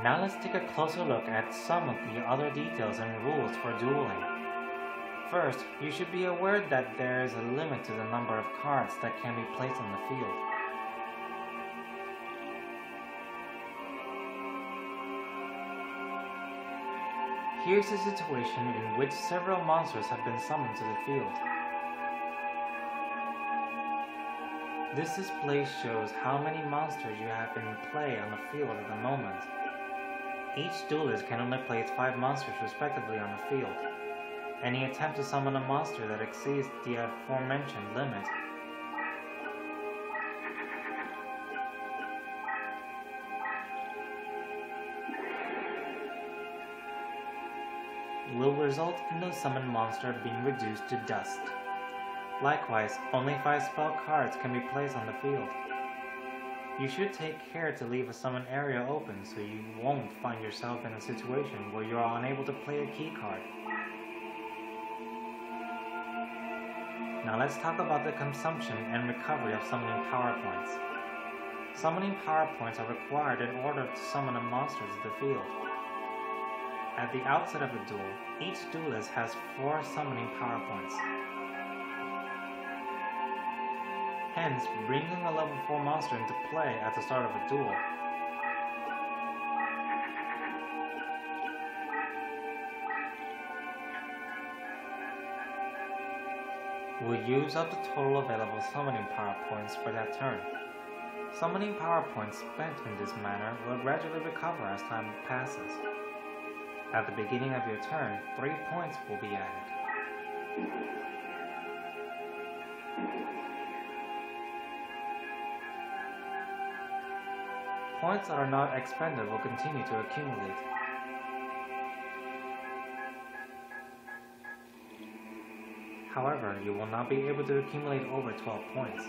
Now let's take a closer look at some of the other details and rules for dueling. First, you should be aware that there is a limit to the number of cards that can be placed on the field. Here's a situation in which several monsters have been summoned to the field. This display shows how many monsters you have in play on the field at the moment. Each duelist can only place 5 monsters respectively on the field. Any attempt to summon a monster that exceeds the aforementioned limit will result in the summoned monster being reduced to dust. Likewise, only 5 spell cards can be placed on the field. You should take care to leave a summon area open so you won't find yourself in a situation where you are unable to play a key card. Now let's talk about the consumption and recovery of summoning power points. Summoning power points are required in order to summon a monster to the field. At the outset of a duel, each duelist has 4 summoning power points. Hence, bringing a level 4 monster into play at the start of a duel will use up the total available summoning power points for that turn. Summoning power points spent in this manner will gradually recover as time passes. At the beginning of your turn, 3 points will be added. Points that are not expended will continue to accumulate. However, you will not be able to accumulate over 12 points.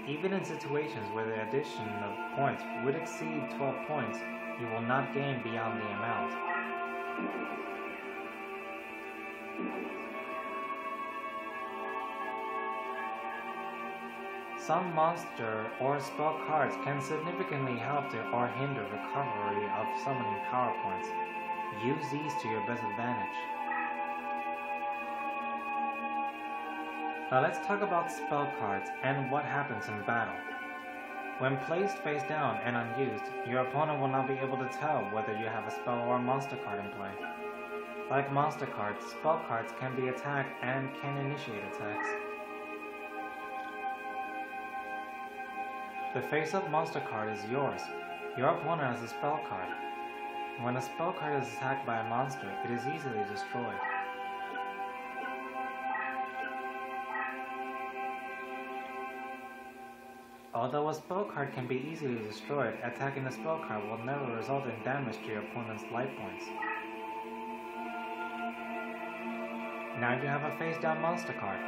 Even in situations where the addition of points would exceed 12 points, you will not gain beyond the amount. Some monster or spell cards can significantly help to or hinder recovery of summoning power points. Use these to your best advantage. Now let's talk about spell cards and what happens in battle. When placed face down and unused, your opponent will not be able to tell whether you have a spell or a monster card in play. Like monster cards, spell cards can be attacked and can initiate attacks. The face-up monster card is yours. Your opponent has a spell card. When a spell card is attacked by a monster, it is easily destroyed. Although a spell card can be easily destroyed, attacking a spell card will never result in damage to your opponent's life points. Now you have a face-down monster card.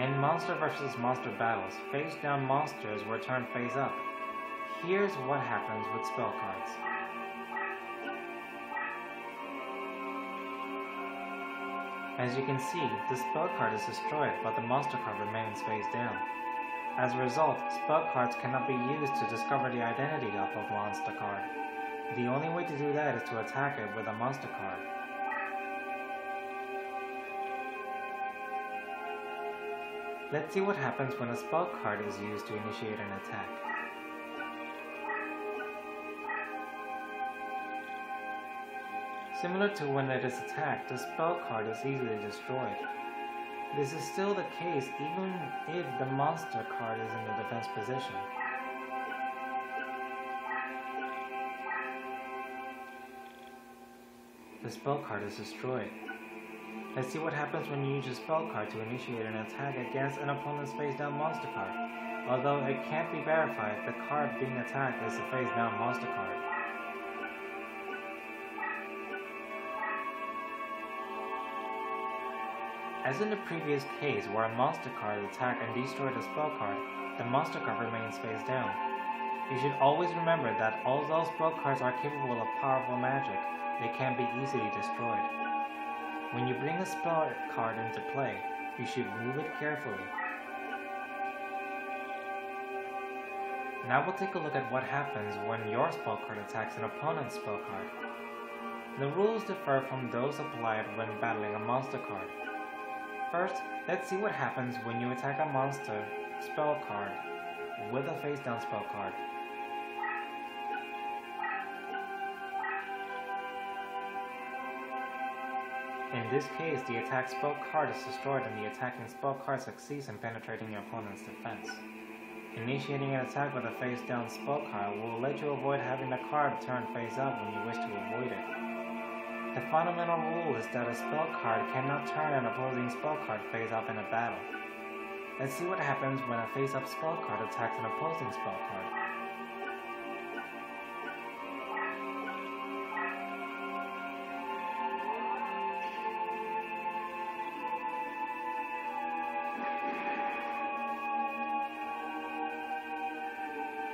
In monster vs. monster battles, face-down monsters were turned face-up. Here's what happens with spell cards. As you can see, the spell card is destroyed, but the monster card remains face-down. As a result, spell cards cannot be used to discover the identity of a monster card. The only way to do that is to attack it with a monster card. Let's see what happens when a spell card is used to initiate an attack. Similar to when it is attacked, the spell card is easily destroyed. This is still the case even if the monster card is in the defense position. The spell card is destroyed. Let's see what happens when you use a spell card to initiate an attack against an opponent's face-down monster card. Although it can't be verified, the card being attacked is a face-down monster card. As in the previous case where a monster card attacked and destroyed a spell card, the monster card remains face down. You should always remember that although spell cards are capable of powerful magic, they can be easily destroyed. When you bring a spell card into play, you should move it carefully. Now we'll take a look at what happens when your spell card attacks an opponent's spell card. The rules differ from those applied when battling a monster card. First, let's see what happens when you attack a monster spell card with a face-down spell card. In this case, the attack spell card is destroyed and the attacking spell card succeeds in penetrating your opponent's defense. Initiating an attack with a face-down spell card will let you avoid having the card turn face up when you wish to avoid it. The fundamental rule is that a spell card cannot turn an opposing spell card face up in a battle. Let's see what happens when a face-up spell card attacks an opposing spell card.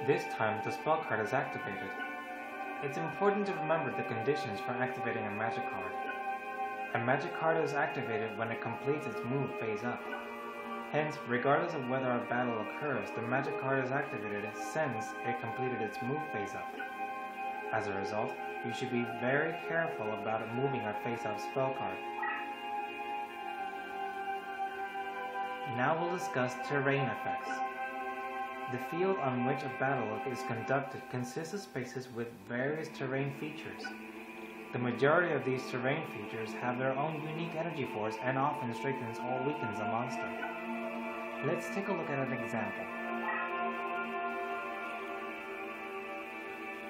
This time, the spell card is activated. It's important to remember the conditions for activating a magic card. A magic card is activated when it completes its move phase up. Hence, regardless of whether a battle occurs, the magic card is activated since it completed its move phase up. As a result, you should be very careful about moving a face-up spell card. Now we'll discuss terrain effects. The field on which a battle is conducted consists of spaces with various terrain features. The majority of these terrain features have their own unique energy force and often strengthens or weakens a monster. Let's take a look at an example.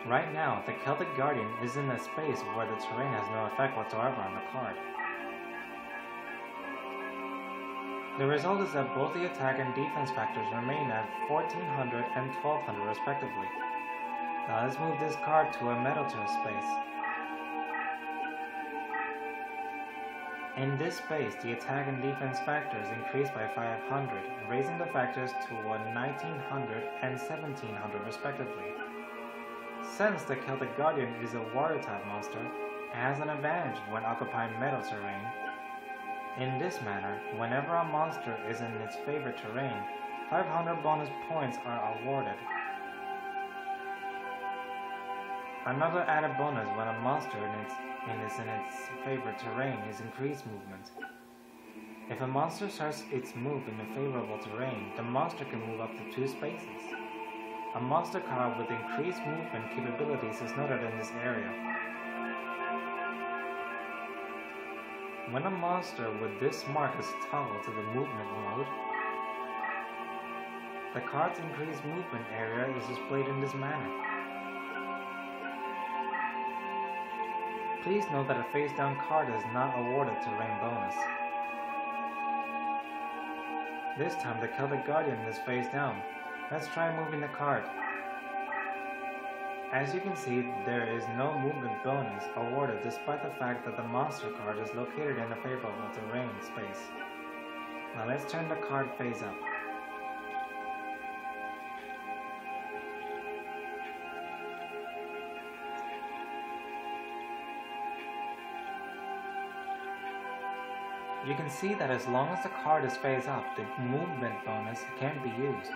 Right now, the Celtic Guardian is in a space where the terrain has no effect whatsoever on the card. The result is that both the attack and defense factors remain at 1400 and 1200 respectively. Now let's move this card to a metal turf space. In this space, the attack and defense factors increase by 500, raising the factors to 1900 and 1700 respectively. Since the Celtic Guardian is a water-type monster, it has an advantage when occupying metal terrain. In this manner, whenever a monster is in its favorite terrain, 500 bonus points are awarded. Another added bonus when a monster is in its favorite terrain is increased movement. If a monster starts its move in a favorable terrain, the monster can move up to 2 spaces. A monster card with increased movement capabilities is noted in this area. When a monster with this mark is toggled to the movement mode, the card's increased movement area is displayed in this manner. Please note that a face-down card is not awarded terrain bonus. This time the Celtic Guardian is face down. Let's try moving the card. As you can see, there is no movement bonus awarded despite the fact that the monster card is located in a favorable terrain space. Now let's turn the card face up. You can see that as long as the card is face up, the movement bonus can be used.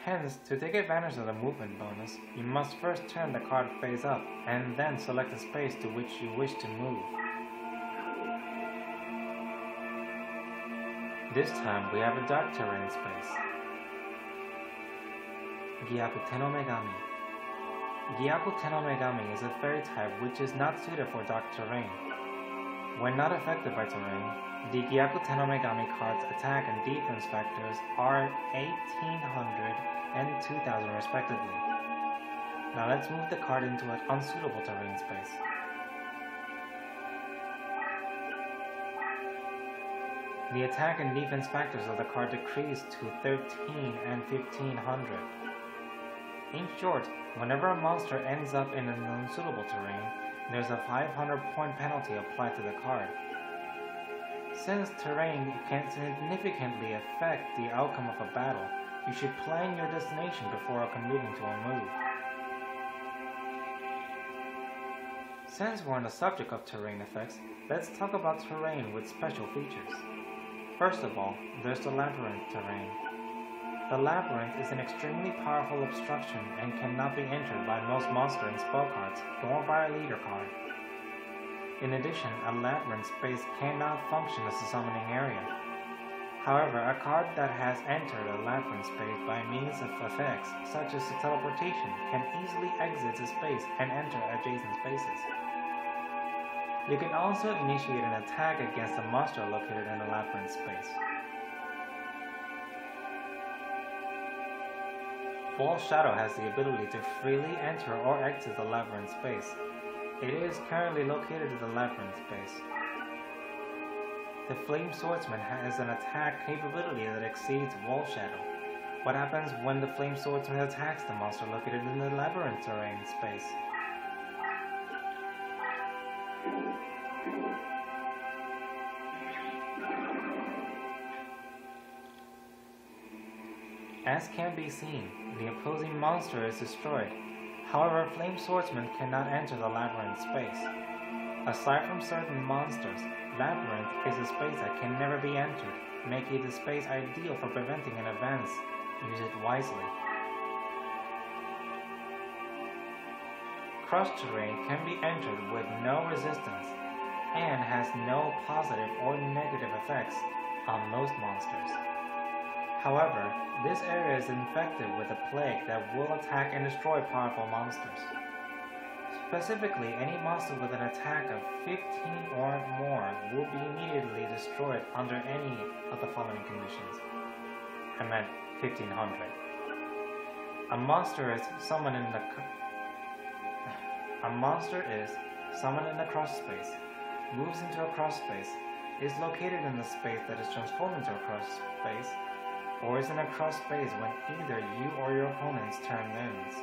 Hence, to take advantage of the movement bonus, you must first turn the card face up and then select the space to which you wish to move. This time we have a dark terrain space. Gyaku no Megami. Gyaku no Megami is a fairy type which is not suited for dark terrain. When not affected by terrain, the Gyaku no Megami card's attack and defense factors are 1800 and 2000 respectively. Now let's move the card into an unsuitable terrain space. The attack and defense factors of the card decrease to 13 and 1500. In short, whenever a monster ends up in an unsuitable terrain, there's a 500 point penalty applied to the card. Since terrain can significantly affect the outcome of a battle, you should plan your destination before committing to a move. Since we're on the subject of terrain effects, let's talk about terrain with special features. First of all, there's the labyrinth terrain. The labyrinth is an extremely powerful obstruction and cannot be entered by most monster and spell cards, nor by a leader card. In addition, a labyrinth space cannot function as a summoning area. However, a card that has entered a labyrinth space by means of effects, such as teleportation, can easily exit the space and enter adjacent spaces. You can also initiate an attack against a monster located in a labyrinth space. Wall Shadow has the ability to freely enter or exit the labyrinth space. It is currently located in the labyrinth space. The Flame Swordsman has an attack capability that exceeds Wall Shadow. What happens when the Flame Swordsman attacks the monster located in the labyrinth terrain space? As can be seen, the opposing monster is destroyed. However, Flame Swordsman cannot enter the labyrinth space. Aside from certain monsters, Labyrinth is a space that can never be entered, making the space ideal for preventing an advance. Use it wisely. Cross terrain can be entered with no resistance, and has no positive or negative effects on most monsters. However, this area is infected with a plague that will attack and destroy powerful monsters. Specifically, any monster with an attack of 15 or more will be immediately destroyed under any of the following conditions. I meant 1500. A monster is summoned in the cross space, moves into a cross space, is located in the space that is transformed into a cross space, or is in a cross space when either you or your opponent's turn ends.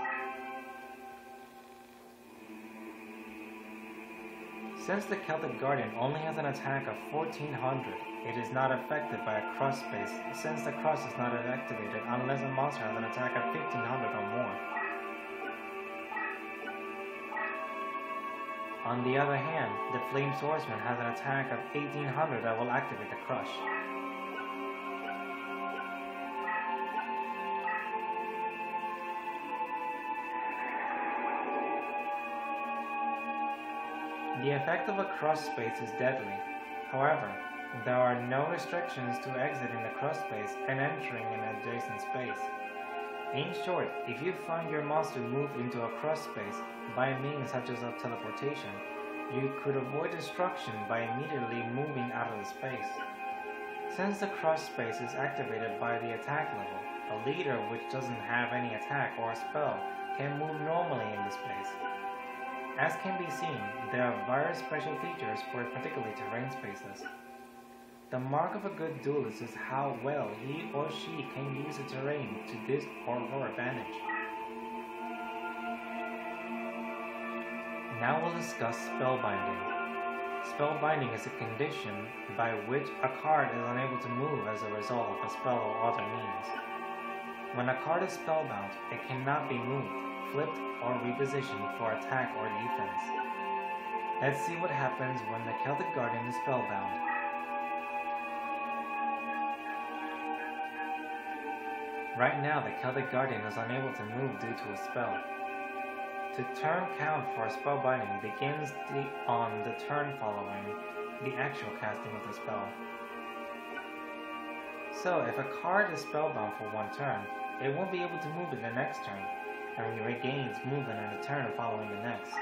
Since the Celtic Guardian only has an attack of 1400, it is not affected by a cross space since the cross is not activated unless a monster has an attack of 1500 or more. On the other hand, the Flame Swordsman has an attack of 1800 that will activate the crush. The effect of a cross space is deadly. However, there are no restrictions to exiting the cross space and entering an adjacent space. In short, if you find your monster moved into a cross space by means such as of teleportation, you could avoid destruction by immediately moving out of the space. Since the cross space is activated by the attack level, a leader which doesn't have any attack or spell can move normally in the space. As can be seen, there are various special features for particularly terrain spaces. The mark of a good duelist is how well he or she can use the terrain to his or her advantage. Now we'll discuss spellbinding. Spellbinding is a condition by which a card is unable to move as a result of a spell or other means. When a card is spellbound, it cannot be moved, flipped, or repositioned for attack or defense. Let's see what happens when the Celtic Guardian is spellbound. Right now, the Celtic Guardian is unable to move due to a spell. The turn count for spellbinding begins on the turn following the actual casting of the spell. So, if a card is spellbound for one turn, it won't be able to move in the next turn, and regains movement in the turn following the next.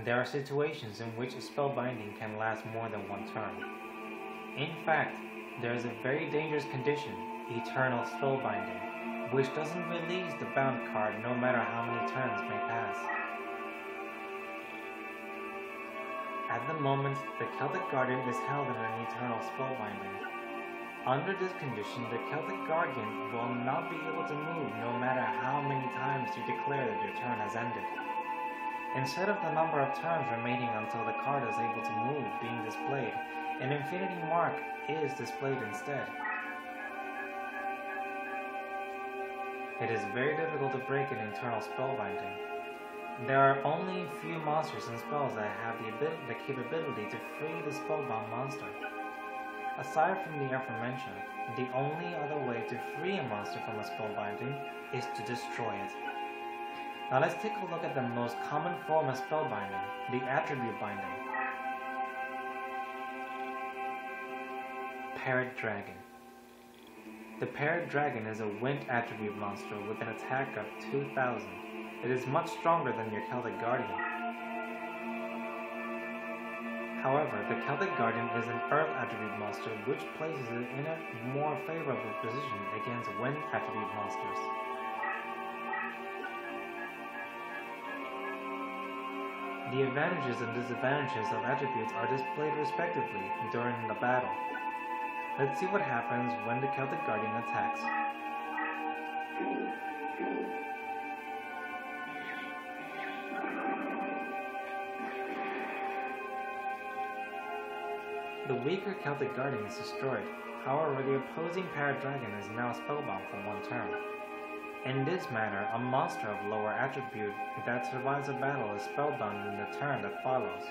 There are situations in which spellbinding can last more than one turn. In fact, there is a very dangerous condition, eternal spellbinding, which doesn't release the bound card no matter how many turns may pass. At the moment, the Celtic Guardian is held in an eternal spellbinding. Under this condition, the Celtic Guardian will not be able to move no matter how many times you declare that your turn has ended. Instead of the number of turns remaining until the card is able to move being displayed, an infinity mark is displayed instead. It is very difficult to break an internal spellbinding. There are only few monsters and spells that have the capability to free the spellbound monster. Aside from the aforementioned, the only other way to free a monster from a spellbinding is to destroy it. Now let's take a look at the most common form of spellbinding, the attribute binding. Parrot Dragon. The Parrot Dragon is a wind attribute monster with an attack of 2000. It is much stronger than your Celtic Guardian. However, the Celtic Guardian is an earth attribute monster which places it in a more favorable position against wind attribute monsters. The advantages and disadvantages of attributes are displayed respectively during the battle. Let's see what happens when the Celtic Guardian attacks. The weaker Celtic Guardian is destroyed. However, the opposing Parrot Dragon is now spellbound for one turn. In this manner, a monster of lower attribute that survives a battle is spellbound in the turn that follows.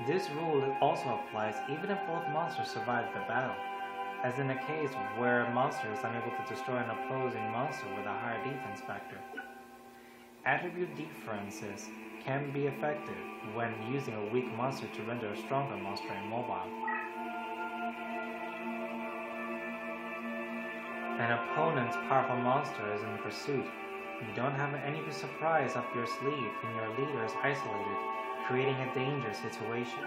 This rule also applies even if both monsters survive the battle, as in a case where a monster is unable to destroy an opposing monster with a higher defense factor. Attribute differences can be effective when using a weak monster to render a stronger monster immobile. An opponent's powerful monster is in pursuit. You don't have any surprise up your sleeve and your leader is isolated, creating a dangerous situation.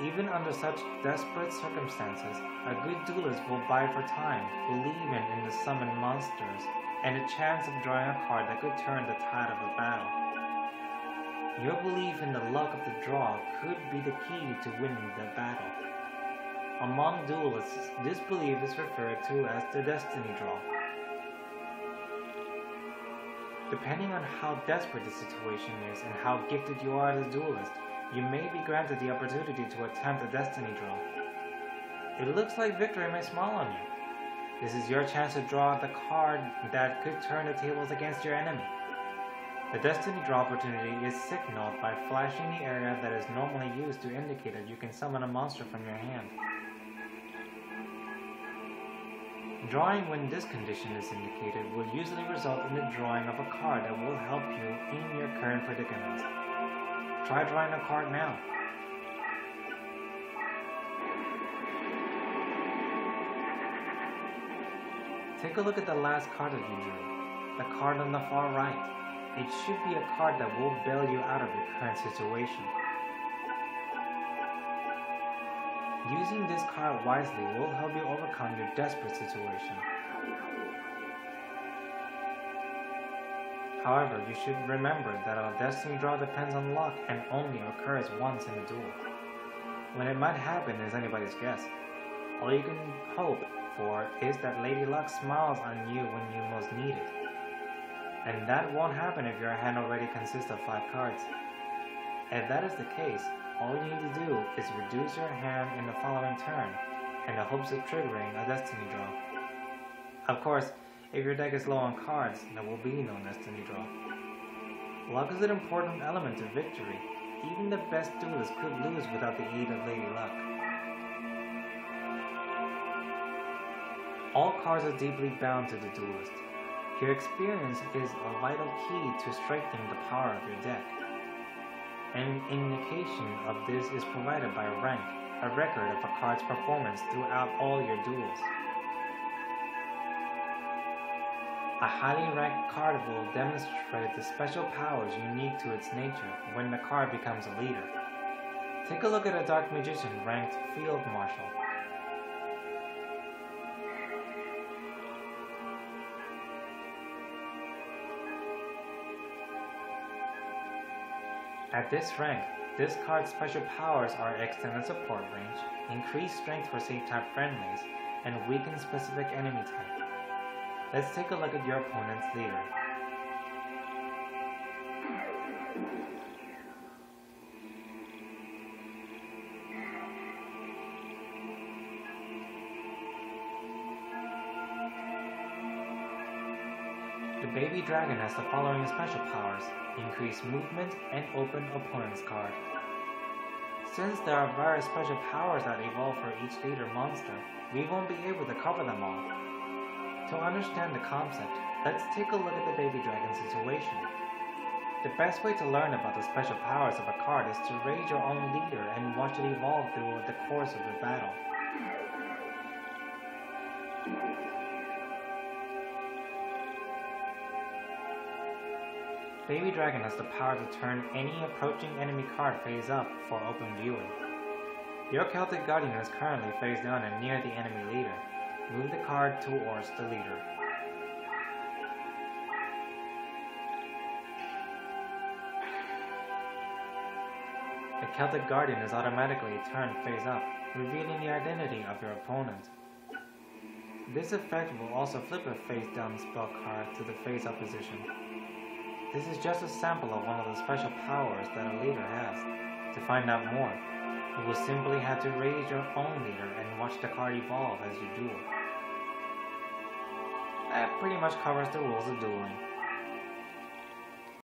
Even under such desperate circumstances, a good duelist will buy for time, believing in the summoned monsters and a chance of drawing a card that could turn the tide of the battle. Your belief in the luck of the draw could be the key to winning the battle. Among duelists, this belief is referred to as the destiny draw. Depending on how desperate the situation is and how gifted you are as a duelist, you may be granted the opportunity to attempt a destiny draw. It looks like victory may smile on you. This is your chance to draw the card that could turn the tables against your enemy. The destiny draw opportunity is signaled by flashing the area that is normally used to indicate that you can summon a monster from your hand. Drawing when this condition is indicated will usually result in the drawing of a card that will help you in your current predicament. Try drawing a card now. Take a look at the last card that you drew, the card on the far right. It should be a card that will bail you out of your current situation. Using this card wisely will help you overcome your desperate situation. However, you should remember that a destiny draw depends on luck and only occurs once in a duel. When it might happen is anybody's guess. All you can hope for is that Lady Luck smiles on you when you most need it. And that won't happen if your hand already consists of 5 cards. If that is the case, all you need to do is reduce your hand in the following turn, in the hopes of triggering a destiny draw. Of course, if your deck is low on cards, there will be no destiny draw. Luck is an important element to victory. Even the best duelist could lose without the aid of Lady Luck. All cards are deeply bound to the duelist. Your experience is a vital key to strengthening the power of your deck. An indication of this is provided by rank, a record of a card's performance throughout all your duels. A highly ranked card will demonstrate the special powers unique to its nature when the card becomes a leader. Take a look at a Dark Magician ranked Field Marshal. At this rank, this card's special powers are extended support range, increased strength for safe type friendlies, and weaken specific enemy type. Let's take a look at your opponent's leader. The baby dragon has the following special powers: increase movement and open opponent's card. Since there are various special powers that evolve for each leader monster, we won't be able to cover them all. To understand the concept, let's take a look at the baby dragon situation. The best way to learn about the special powers of a card is to raise your own leader and watch it evolve through the course of the battle. Baby Dragon has the power to turn any approaching enemy card face up for open viewing. Your Celtic Guardian is currently face down and near the enemy leader. Move the card towards the leader. The Celtic Guardian is automatically turned face up, revealing the identity of your opponent. This effect will also flip a face down spell card to the face up position. This is just a sample of one of the special powers that a leader has. To find out more, you will simply have to raise your own leader and watch the card evolve as you duel. That pretty much covers the rules of dueling.